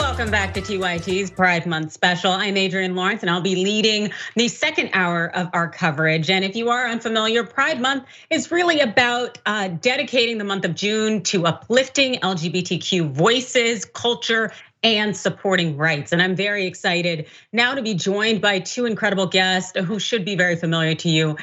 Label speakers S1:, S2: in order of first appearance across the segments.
S1: Welcome back to TYT's Pride Month special. I'm Adrienne Lawrence, and I'll be leading the second hour of our coverage. And if you are unfamiliar, Pride Month is really about dedicating the month of June to uplifting LGBTQ voices, culture, and supporting rights. And I'm very excited now to be joined by two incredible guests who should be very familiar to you.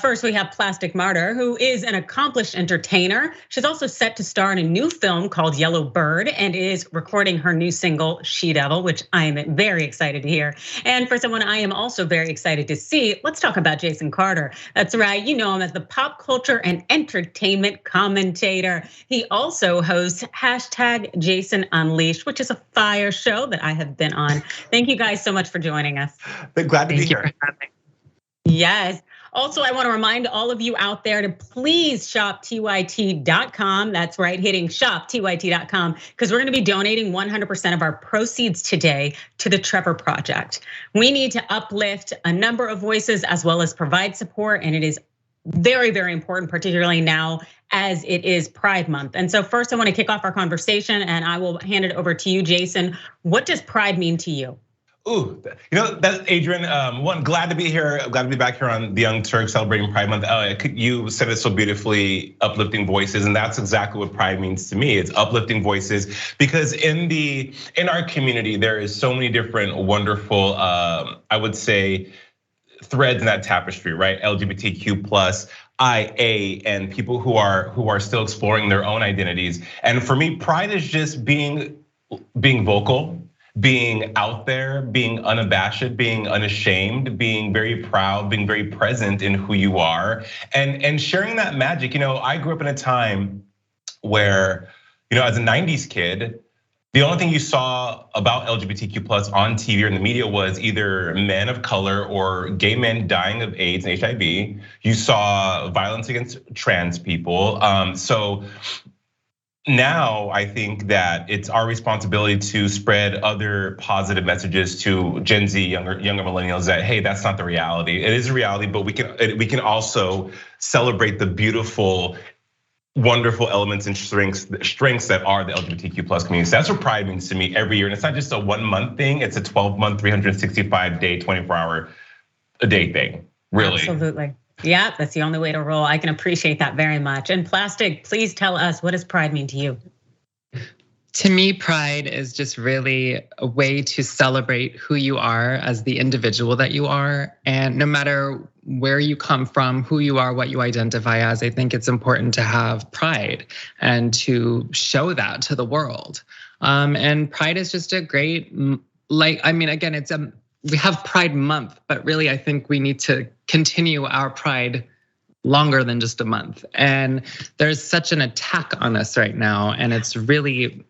S1: First, we have Plastic Martyr, who is an accomplished entertainer. She's also set to star in a new film called Yellow Bird and is recording her new single, She Devil, which I am very excited to hear. And for someone I am also very excited to see, let's talk about Jason Carter. That's right, you know him as the pop culture and entertainment commentator. He also hosts #Jason Unleashed, which is a fire show that I have been on. Thank you guys so much for joining us.
S2: Been glad to be here.
S1: Yes. Also, I want to remind all of you out there to please shop TYT.com. That's right, hitting shop TYT.com, because we're going to be donating 100% of our proceeds today to the Trevor Project. We need to uplift a number of voices as well as provide support, and it is very, very important, particularly now as it is Pride Month. And so first I want to kick off our conversation, and I will hand it over to you, Jason. What does Pride mean to you?
S2: Ooh, that's Adrienne. One, glad to be here. Glad to be back here on the Young Turks celebrating Pride Month. You said it so beautifully, uplifting voices, and that's exactly what Pride means to me. It's uplifting voices, because in our community there is so many different wonderful, I would say, threads in that tapestry, right? LGBTQ plus, IA, and people who are still exploring their own identities. And for me, Pride is just being vocal, being out there, being unabashed, being unashamed, being very proud, being very present in who you are, and sharing that magic. I grew up in a time where, as a 90s kid, the only thing you saw about LGBTQ plus on TV or in the media was either men of color or gay men dying of AIDS and HIV. You saw violence against trans people. So now I think that it's our responsibility to spread other positive messages to Gen Z, younger millennials, that hey, that's not the reality. It is a reality, but we can also celebrate the beautiful, wonderful elements and strengths that are the LGBTQ plus community. So that's what Pride means to me every year. And it's not just a 1 month thing, it's a 12-month, 365-day, 24-hour-a-day thing, really.
S1: Absolutely. Yeah, that's the only way to roll. I can appreciate that very much. And Plastic, please tell us, what does Pride mean to you?
S3: To me, Pride is just really a way to celebrate who you are as the individual that you are. And no matter where you come from, who you are, what you identify as, I think it's important to have pride and to show that to the world. And Pride is just a great, again, we have Pride Month, but really I think we need to continue our Pride longer than just a month. And there's such an attack on us right now. And it's really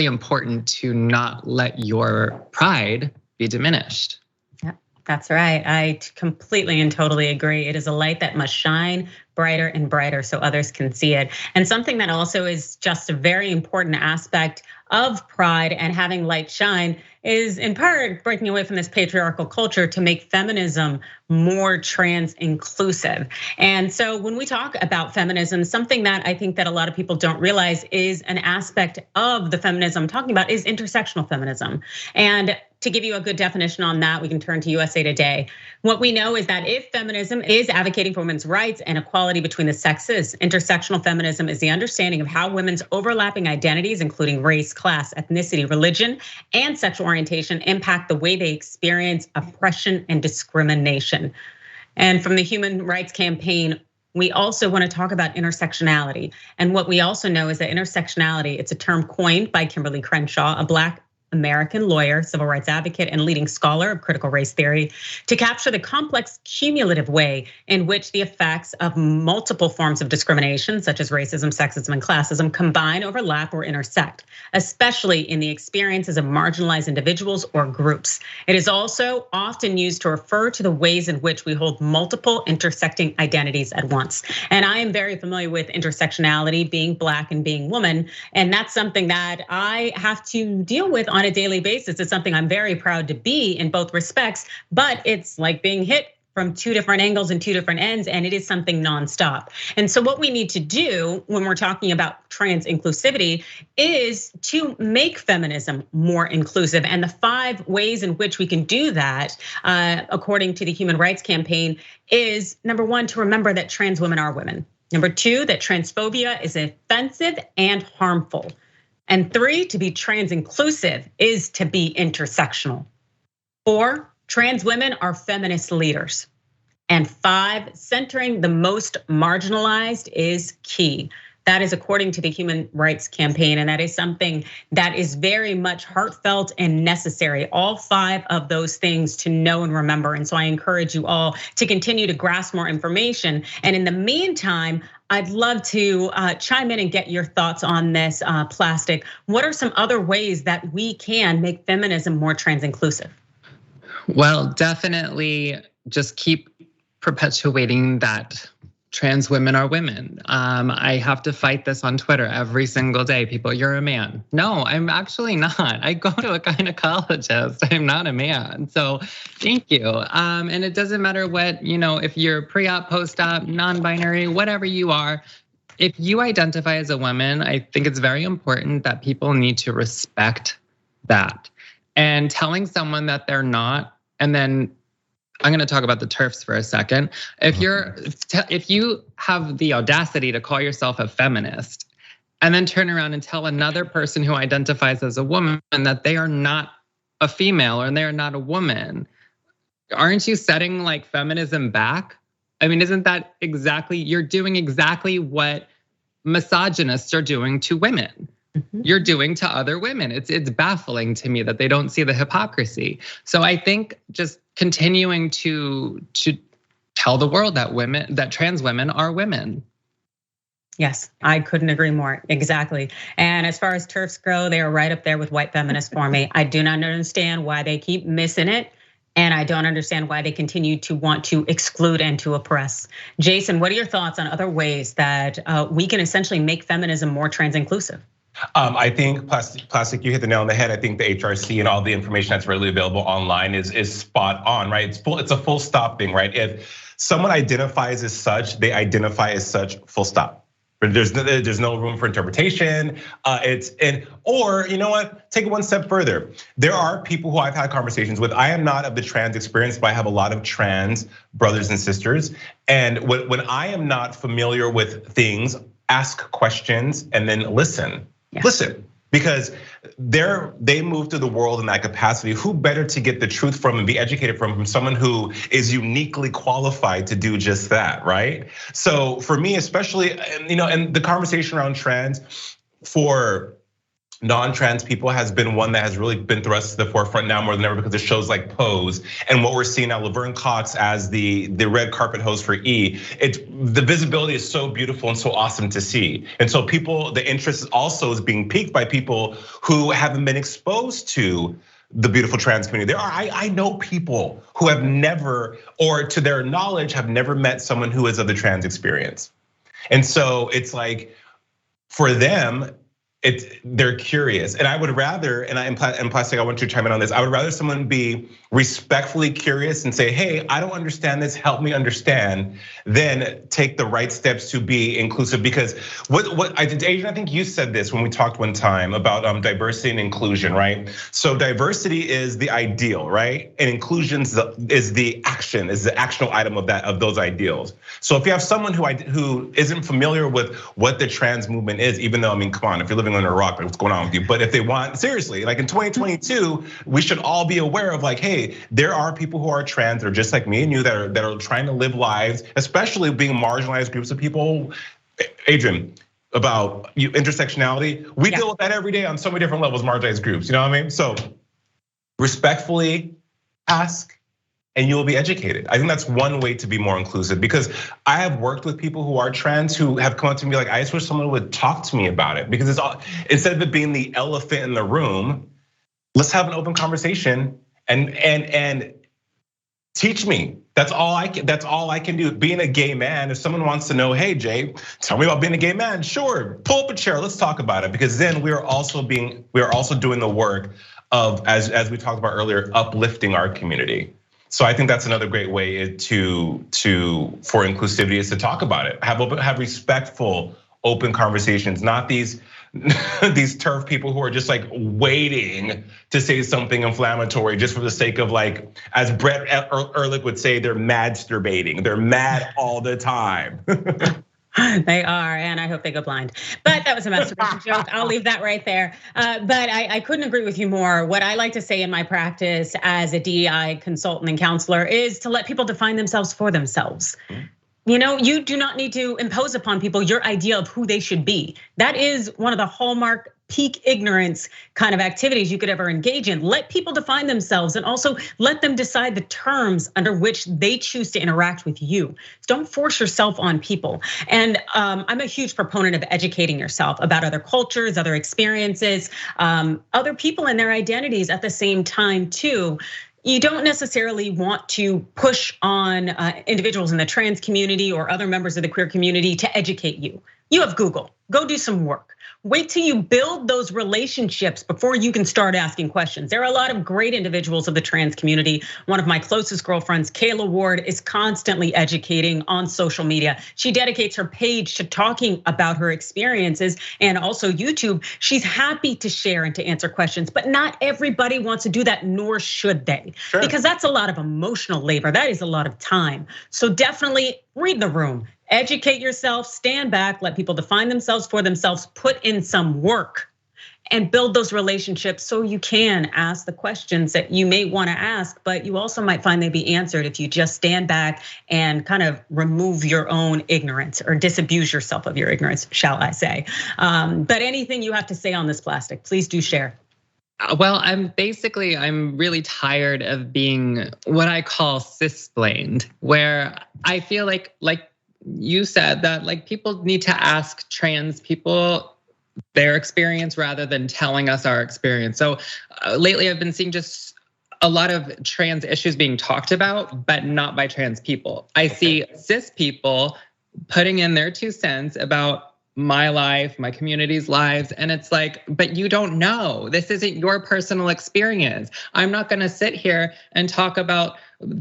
S3: important to not let your pride be diminished.
S1: Yeah, that's right. I completely and totally agree. It is a light that must shine brighter and brighter so others can see it. And something that also is just a very important aspect of Pride and having light shine is in part breaking away from this patriarchal culture to make feminism more trans inclusive. And so when we talk about feminism, something that I think that a lot of people don't realize is an aspect of the feminism I'm talking about is intersectional feminism. And to give you a good definition on that, we can turn to USA Today. What we know is that if feminism is advocating for women's rights and equality between the sexes, intersectional feminism is the understanding of how women's overlapping identities, including race, class, ethnicity, religion, and sexual orientation, impact the way they experience oppression and discrimination. And from the Human Rights Campaign, we also want to talk about intersectionality. And what we also know is that intersectionality, it's a term coined by Kimberly Crenshaw, a Black American lawyer, civil rights advocate, and leading scholar of critical race theory, to capture the complex cumulative way in which the effects of multiple forms of discrimination, such as racism, sexism, and classism, combine, overlap, or intersect, especially in the experiences of marginalized individuals or groups. It is also often used to refer to the ways in which we hold multiple intersecting identities at once. And I am very familiar with intersectionality, being Black and being woman, and that's something that I have to deal with on a daily basis. It's something I'm very proud to be in both respects, but it's like being hit from two different angles and two different ends, and it is something nonstop. And so what we need to do when we're talking about trans inclusivity is to make feminism more inclusive. And the 5 ways in which we can do that, according to the Human Rights Campaign, is number 1, to remember that trans women are women. Number 2, that transphobia is offensive and harmful. And 3, to be trans inclusive is to be intersectional. 4, trans women are feminist leaders. And 5, centering the most marginalized is key. That is according to the Human Rights Campaign, and that is something that is very much heartfelt and necessary. All 5 of those things to know and remember. And so I encourage you all to continue to grasp more information. And in the meantime, I'd love to chime in and get your thoughts on this, Plastic. What are some other ways that we can make feminism more trans inclusive?
S3: Well, definitely just keep perpetuating that trans women are women. I have to fight this on Twitter every single day. People, you're a man. No, I'm actually not. I go to a gynecologist. I'm not a man. So thank you. And it doesn't matter what, if you're pre-op, post-op, non-binary, whatever you are, if you identify as a woman, I think it's very important that people need to respect that. And telling someone that they're not, and then I'm gonna talk about the TERFs for a second. If you have the audacity to call yourself a feminist and then turn around and tell another person who identifies as a woman that they are not a female or they are not a woman, aren't you setting like feminism back? I mean, isn't that exactly, you're doing exactly what misogynists are doing to women. You're doing to other women. It's baffling to me that they don't see the hypocrisy. So I think just continuing to tell the world that trans women are women.
S1: Yes, I couldn't agree more. Exactly. And as far as TERFs go, they are right up there with white feminists for me. I do not understand why they keep missing it. And I don't understand why they continue to want to exclude and to oppress. Jason, what are your thoughts on other ways that we can essentially make feminism more trans inclusive?
S2: I think Plastic, you hit the nail on the head. I think the HRC and all the information that's readily available online is spot on, right? It's a full stop thing, right? If someone identifies as such, they identify as such, full stop. But there's no room for interpretation. Or you know what? Take it one step further. There are people who I've had conversations with. I am not of the trans experience, but I have a lot of trans brothers and sisters. And when I am not familiar with things, ask questions and then listen. Yeah. Listen, because they move through the world in that capacity. Who better to get the truth from and be educated from someone who is uniquely qualified to do just that, right? So for me, especially, and the conversation around trans for non-trans people has been one that has really been thrust to the forefront now more than ever because of shows like Pose and what we're seeing now, Laverne Cox as the red carpet host for E. The visibility is so beautiful and so awesome to see. And so the interest also is being piqued by people who haven't been exposed to the beautiful trans community. I know people who have never, or to their knowledge, have never met someone who is of the trans experience. And so it's like, for them, they're curious, and I would rather, and Plastic, I want you to chime in on this. I would rather someone be respectfully curious and say, "Hey, I don't understand this. Help me understand," than take the right steps to be inclusive. Because what I did, Adrian, I think you said this when we talked one time about diversity and inclusion, right? So diversity is the ideal, right? And inclusion is the actionable item of those ideals. So if you have someone who isn't familiar with what the trans movement is, even though, I mean, come on, if you're living under a rock, what's going on with you? But if they want, seriously, like in 2022, we should all be aware of like, hey, there are people who are trans that are just like me and you that are trying to live lives, especially being marginalized groups of people. Adrian, about intersectionality, we deal with that every day on so many different levels, marginalized groups, you know what I mean? So respectfully ask, and you will be educated. I think that's one way to be more inclusive, because I have worked with people who are trans who have come up to me like, I just wish someone would talk to me about it, because it's all, instead of it being the elephant in the room, let's have an open conversation and teach me. That's all I can do. Being a gay man, if someone wants to know, hey Jay, tell me about being a gay man, sure, pull up a chair, let's talk about it, because then we are also doing the work of, as we talked about earlier, uplifting our community. So I think that's another great way for inclusivity is to talk about it. Have respectful, open conversations, not these turf people who are just like waiting to say something inflammatory just for the sake of, like, as Brett Ehrlich would say, they're madsterbating. They're mad all the time.
S1: They are, and I hope they go blind. But that was a masturbation joke. I'll leave that right there. But I couldn't agree with you more. What I like to say in my practice as a DEI consultant and counselor is to let people define themselves for themselves. You know, you do not need to impose upon people your idea of who they should be. That is one of the hallmark peak ignorance kind of activities you could ever engage in. Let people define themselves and also let them decide the terms under which they choose to interact with you. So don't force yourself on people. And I'm a huge proponent of educating yourself about other cultures, other experiences, other people and their identities at the same time too. You don't necessarily want to push on individuals in the trans community or other members of the queer community to educate you. You have Google, go do some work. Wait till you build those relationships before you can start asking questions. There are a lot of great individuals of the trans community. One of my closest girlfriends, Kayla Ward, is constantly educating on social media. She dedicates her page to talking about her experiences and also YouTube. She's happy to share and to answer questions, but not everybody wants to do that, nor should they. Sure. Because that's a lot of emotional labor. That is a lot of time. So definitely read the room. Educate yourself, stand back, let people define themselves for themselves, put in some work and build those relationships so you can ask the questions that you may want to ask, but you also might find they be answered if you just stand back and kind of remove your own ignorance or disabuse yourself of your ignorance, shall I say. But anything you have to say on this, Plastic, please do share.
S3: Well, I'm really tired of being what I call cis-blamed, where I feel like you said that like people need to ask trans people their experience rather than telling us our experience. So lately I've been seeing just a lot of trans issues being talked about, but not by trans people. I see cis people putting in their 2 cents about my life, my community's lives. And it's like, but you don't know. This isn't your personal experience. I'm not gonna sit here and talk about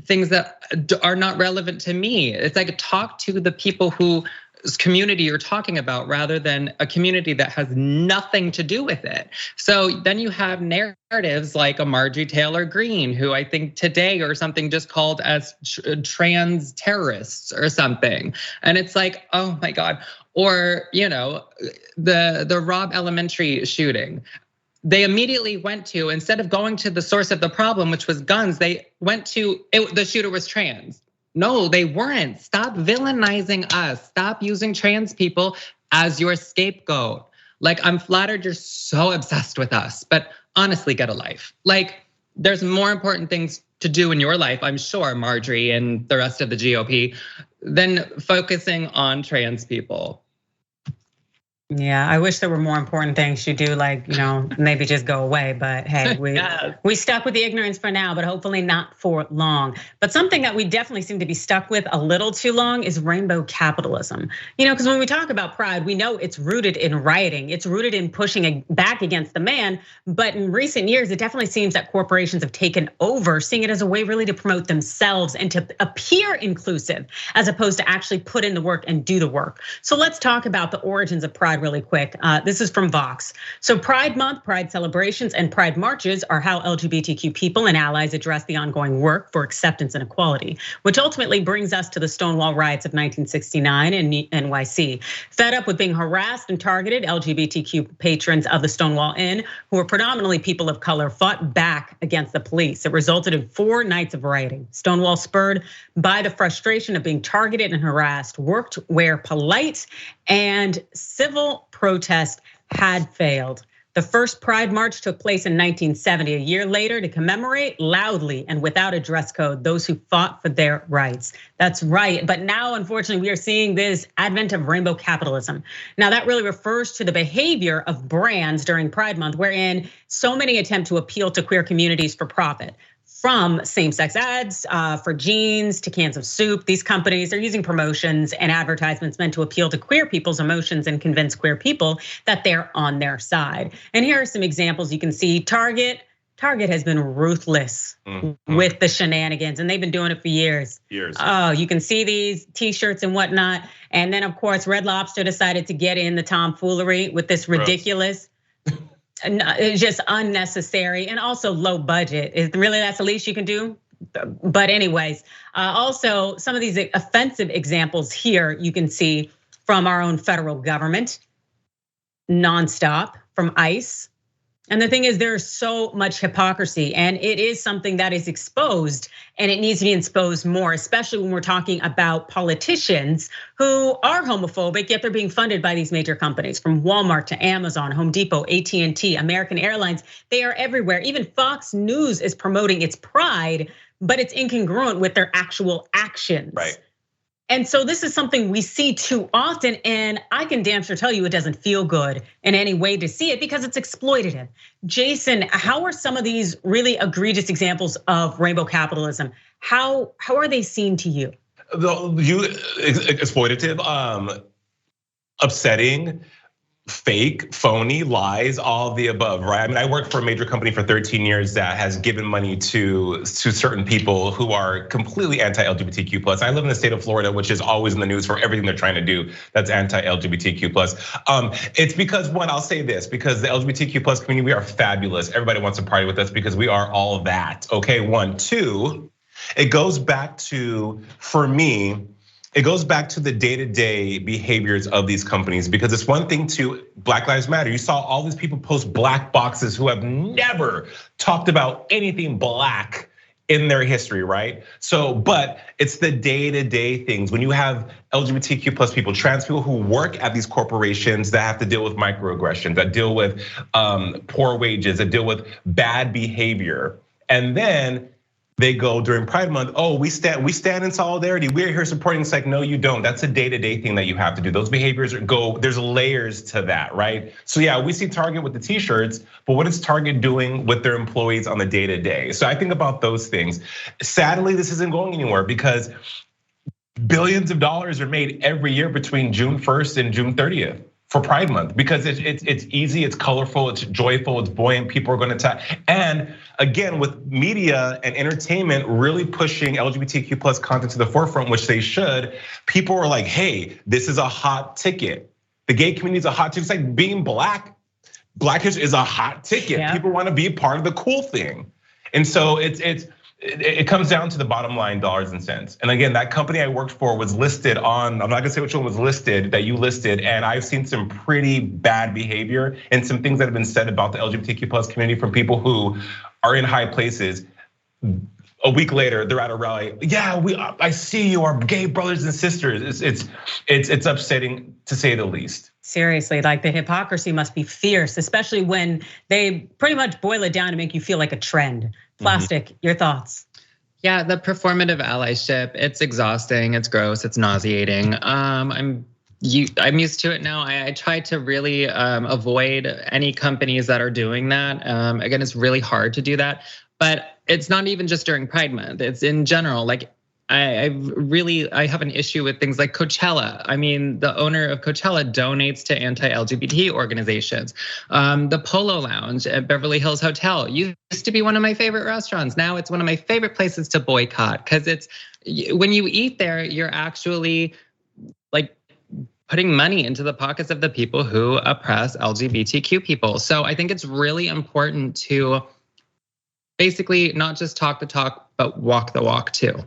S3: things that are not relevant to me. It's like talk to the people whose community you're talking about rather than a community that has nothing to do with it. So then you have narratives like a Marjorie Taylor Greene, who I think today or something just called as trans terrorists or something. And it's like, oh my God. Or, the Robb Elementary shooting. They immediately went to, instead of going to the source of the problem, which was guns, they went to, the shooter was trans. No, they weren't. Stop villainizing us. Stop using trans people as your scapegoat. Like, I'm flattered you're so obsessed with us, but honestly, get a life. Like, there's more important things to do in your life, I'm sure, Marjorie and the rest of the GOP, than focusing on trans people.
S1: Yeah, I wish there were more important things you do, like, maybe just go away. But hey, we stuck with the ignorance for now, but hopefully not for long. But something that we definitely seem to be stuck with a little too long is rainbow capitalism. Because when we talk about pride, we know it's rooted in rioting. It's rooted in pushing back against the man. But in recent years, it definitely seems that corporations have taken over, seeing it as a way really to promote themselves and to appear inclusive, as opposed to actually put in the work and do the work. So let's talk about the origins of pride really quick. This is from Vox. So Pride Month, Pride celebrations, and Pride marches are how LGBTQ people and allies address the ongoing work for acceptance and equality, which ultimately brings us to the Stonewall riots of 1969 in NYC. Fed up with being harassed and targeted, LGBTQ patrons of the Stonewall Inn, who were predominantly people of color, fought back against the police. It resulted in 4 nights of rioting. Stonewall, spurred by the frustration of being targeted and harassed, worked where polite and civil protest had failed. The first Pride March took place in 1970, a year later, to commemorate loudly and without a dress code those who fought for their rights. That's right, but now unfortunately we are seeing this advent of rainbow capitalism. Now that really refers to the behavior of brands during Pride Month, wherein so many attempt to appeal to queer communities for profit. From same-sex ads for jeans to cans of soup, these companies are using promotions and advertisements meant to appeal to queer people's emotions and convince queer people that they're on their side. And here are some examples you can see. Target Target has been ruthless with the shenanigans, and they've been doing it for years. Oh, you can see these T-shirts and whatnot. And then of course, Red Lobster decided to get in the tomfoolery with this ridiculous, just unnecessary and also low budget. Is really that's the least you can do? But anyways, also some of these offensive examples here you can see from our own federal government, nonstop from ICE. And the thing is, there's so much hypocrisy, and it is something that is exposed, and it needs to be exposed more, especially when we're talking about politicians who are homophobic, yet they're being funded by these major companies, from Walmart to Amazon, Home Depot, AT&T, American Airlines. They are everywhere. Even Fox News is promoting its pride, but it's incongruent with their actual actions.
S2: Right.
S1: And so this is something we see too often, and I can damn sure tell you it doesn't feel good in any way to see it because it's exploitative. Jason, how are some of these really egregious examples of rainbow capitalism? How are they seen to you?
S2: Exploitative, upsetting, fake, phony, lies, all of the above, right? I mean, I worked for a major company for 13 years that has given money to certain people who are completely anti-LGBTQ+. I live in the state of Florida, which is always in the news for everything they're trying to do that's anti-LGBTQ+. It's because, one, I'll say this, because the LGBTQ+ community, we are fabulous. Everybody wants to party with us because we are all that, okay? One, two, it goes back to, for me, it goes back to the day-to-day behaviors of these companies, because it's one thing to Black Lives Matter. You saw all these people post black boxes who have never talked about anything black in their history, right? So, but it's the day-to-day things. When you have LGBTQ+ people, trans people who work at these corporations that have to deal with microaggressions, that deal with poor wages, that deal with bad behavior, and then they go during Pride Month, oh, we stand in solidarity. We're here supporting. It's like, no, you don't. That's a day-to-day thing that you have to do. Those behaviors there's layers to that, right? So yeah, we see Target with the T-shirts, but what is Target doing with their employees on the day-to-day? So I think about those things. Sadly, this isn't going anywhere because billions of dollars are made every year between June 1st and June 30th. For Pride Month, because it's easy, it's colorful, it's joyful, it's buoyant. People are going to talk. And again, with media and entertainment really pushing LGBTQ+ content to the forefront, which they should, people are like, hey, this is a hot ticket. The gay community is a hot ticket. It's like being black. Blackish is a hot ticket. Yeah. People want to be part of the cool thing. And so it comes down to the bottom line, dollars and cents. And again, that company I worked for was listed on, I'm not gonna say which one was listed, that you listed, and I've seen some pretty bad behavior and some things that have been said about the LGBTQ+ community from people who are in high places. A week later, they're at a rally. Yeah, I see you, our gay brothers and sisters. It's upsetting to say the least.
S1: Seriously, like the hypocrisy must be fierce, especially when they pretty much boil it down to make you feel like a trend. Plastic, your thoughts?
S3: Yeah, the performative allyship, it's exhausting, it's gross, it's nauseating. I'm used to it now. I try to really avoid any companies that are doing that. Again, it's really hard to do that, but it's not even just during Pride Month. It's in general. Like I have an issue with things like Coachella. I mean, the owner of Coachella donates to anti-LGBT organizations. The Polo Lounge at Beverly Hills Hotel used to be one of my favorite restaurants. Now it's one of my favorite places to boycott, because it's when you eat there, you're actually like putting money into the pockets of the people who oppress LGBTQ people. So I think it's really important to basically not just talk the talk, but walk the walk too.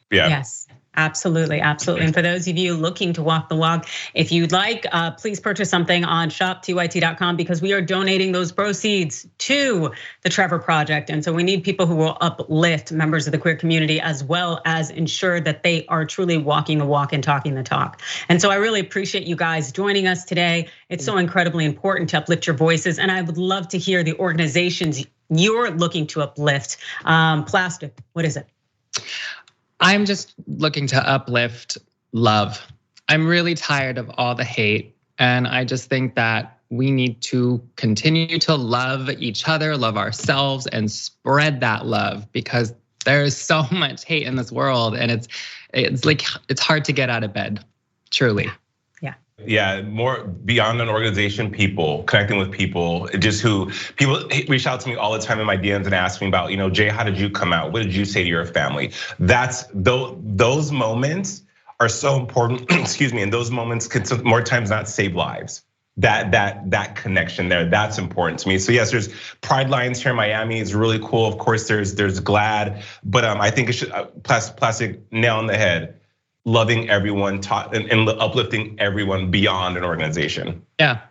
S2: Yeah.
S1: Yes, absolutely, absolutely. And for those of you looking to walk the walk, if you'd like, please purchase something on shoptyt.com, because we are donating those proceeds to the Trevor Project. And so we need people who will uplift members of the queer community, as well as ensure that they are truly walking the walk and talking the talk. And so I really appreciate you guys joining us today. It's so incredibly important to uplift your voices. And I would love to hear the organizations you're looking to uplift. Plastic, what is it?
S3: I'm just looking to uplift love. I'm really tired of all the hate. And I just think that we need to continue to love each other, love ourselves, and spread that love, because there is so much hate in this world, and it's like, it's hard to get out of bed, truly.
S1: Yeah,
S2: Yeah, more beyond an organization, people, connecting with people, just who people reach out to me all the time in my DMs and ask me about, Jay, how did you come out? What did you say to your family? That's those moments are so important, excuse me, and those moments can more times not save lives. That connection there, that's important to me. So yes, there's Pride Lines here in Miami. It's really cool. Of course, there's GLAAD, but I think it should Plastic nail on the head. Loving everyone, and uplifting everyone beyond an organization.
S3: Yeah.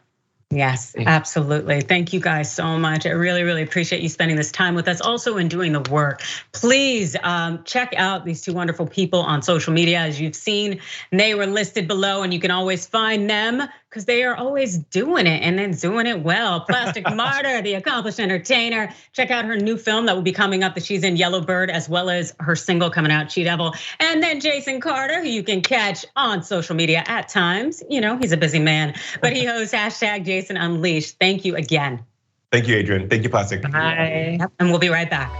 S1: Yes, absolutely. Thank you guys so much. I really, really appreciate you spending this time with us, also in doing the work. Please check out these two wonderful people on social media. As you've seen, they were listed below, and you can always find them because they are always doing it and then doing it well. Plastic Martyr, the accomplished entertainer. Check out her new film that will be coming up that she's in, Yellowbird, as well as her single coming out, She Devil. And then Jason Carter, who you can catch on social media at times. He's a busy man, but he hosts #JasonUnleashed. Thank you again.
S2: Thank you, Adrian. Thank you, Plastic.
S3: Bye.
S1: Yep, and we'll be right back.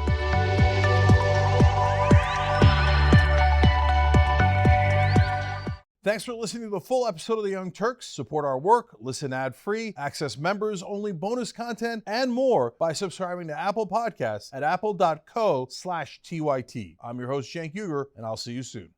S4: Thanks for listening to the full episode of The Young Turks. Support our work, listen ad-free, access members-only bonus content, and more by subscribing to Apple Podcasts at apple.co/TYT. I'm your host, Cenk Uygur, and I'll see you soon.